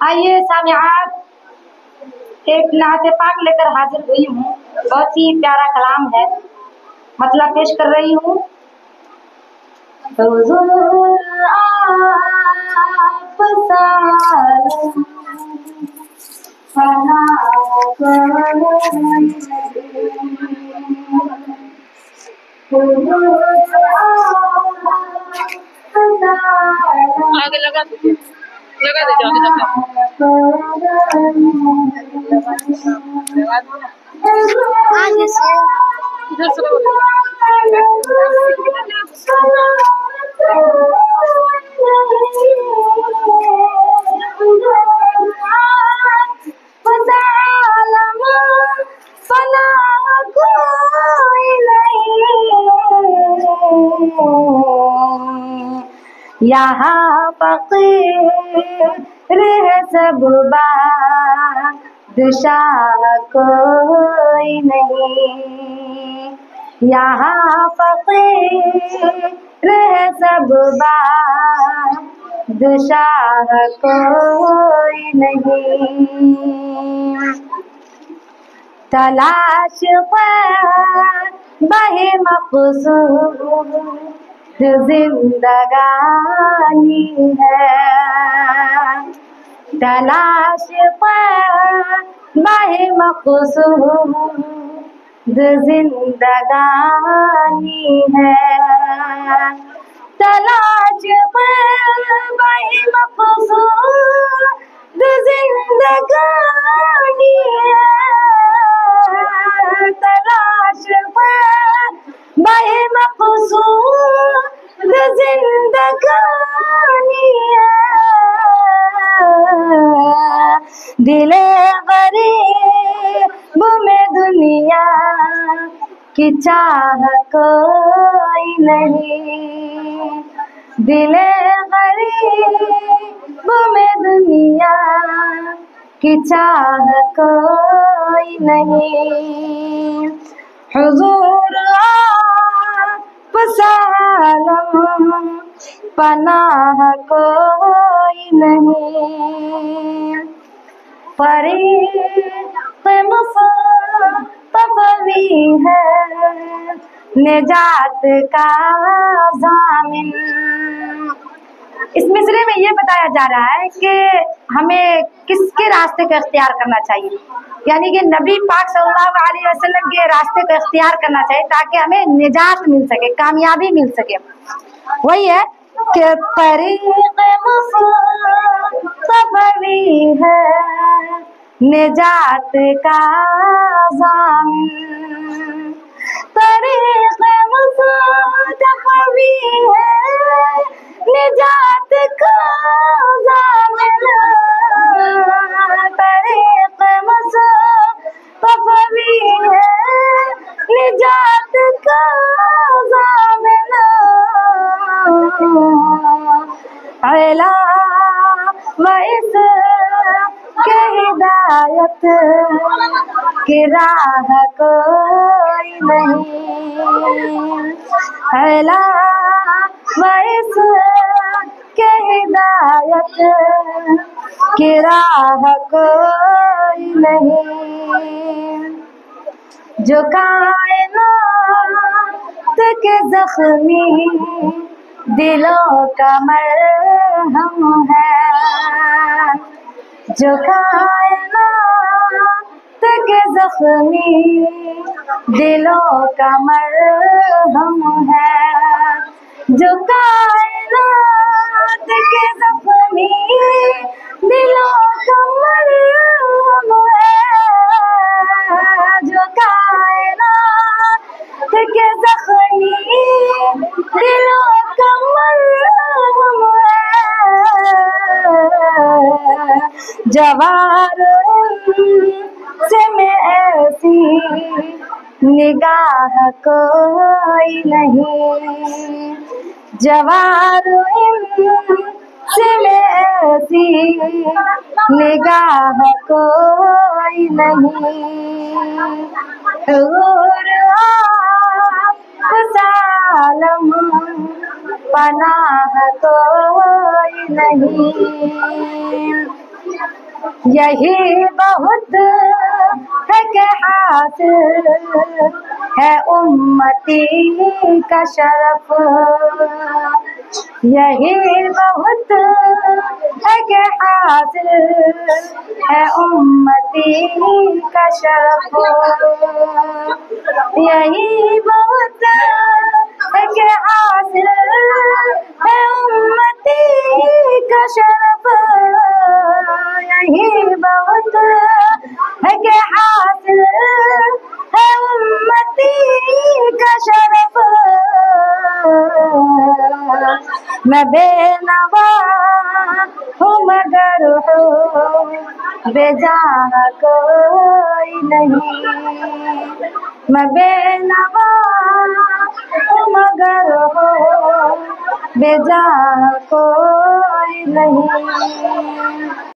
आइए सामिआत, एक नाते पाक लेकर हाजिर हुई हूँ। बहुत ही प्यारा कलाम है, मतलब पेश कर रही हूँ। हुज़ूर आप सालम फना आगे लगा दीजिए, लगा दीजिए आगे लगा आगे से इधर से लगा यहाँ फकीर है सब बादशाह कोई नहीं। यहाँ फकीर है सब बादशाह कोई नहीं। तलाश बहे मक़सूद जिंदगानी है। तलाश बहे मक़सूद जिंदगानी है। तलाश बहे मक़सूद जिंदगानी है। तलाश बहे मक़सूद जिंदगानी है। दिले गरीब में दुनिया की चाह कोई नहीं। दिले गरीब में दुनिया की चाह कोई नहीं। हुज़ूर आप सालम पनाह कोई नहीं। फ़रीक़ मुस्तफ़वी है निजात का ज़ामिन। इस मिसरे में ये बताया जा रहा है कि हमें किसके रास्ते का इख्तियार करना चाहिए, यानी कि नबी पाक सल्लल्लाहु अलैहि वसल्लम के रास्ते का इख्तियार करना चाहिए ताकि हमें निजात मिल सके, कामयाबी मिल सके। वही है कि तरीक़ मुस्तफ़वी है निजात का ज़ामिन। तरीक़ मुस्तफ़वी है निजात का ज़ामिन। तरीक़ मुस्तफ़वी है निजात का ज़ामिन। अला व इस के हिदायत की राह कोई नहीं। अला व इस के हिदायत की राह कोई नहीं। जो कायनात के ज़ख्मी दिलों का मरहम है। जो कायनात के ज़ख्मी दिलों का मरहम है। जो कायनात के ज़ख्मी दिलों का मरहम है। जो कायनात के ज़ख्मी दिलों का मरहम है। जवार से में ऐसी निगाह कोई नहीं। जवार से में ऐसी निगाह कोई नहीं। हुज़ूर आप सालम पनाह कोई नहीं। یہی بہت ہے کہ حاصل ہے امتی کا شرف، یہی بہت ہے کہ حاصل ہے امتی کا شرف، یہی بہت ہے کہ حاصل ہے امتی کا شرف، یہی بہت ہے کہ حاصل ہے امتی کا شرف، میں بے نوا ہوں مگر ہوں بے جا کوئی نہیں، میں بے نوا ہوں مگر ہوں بے جا کوئی نہیں،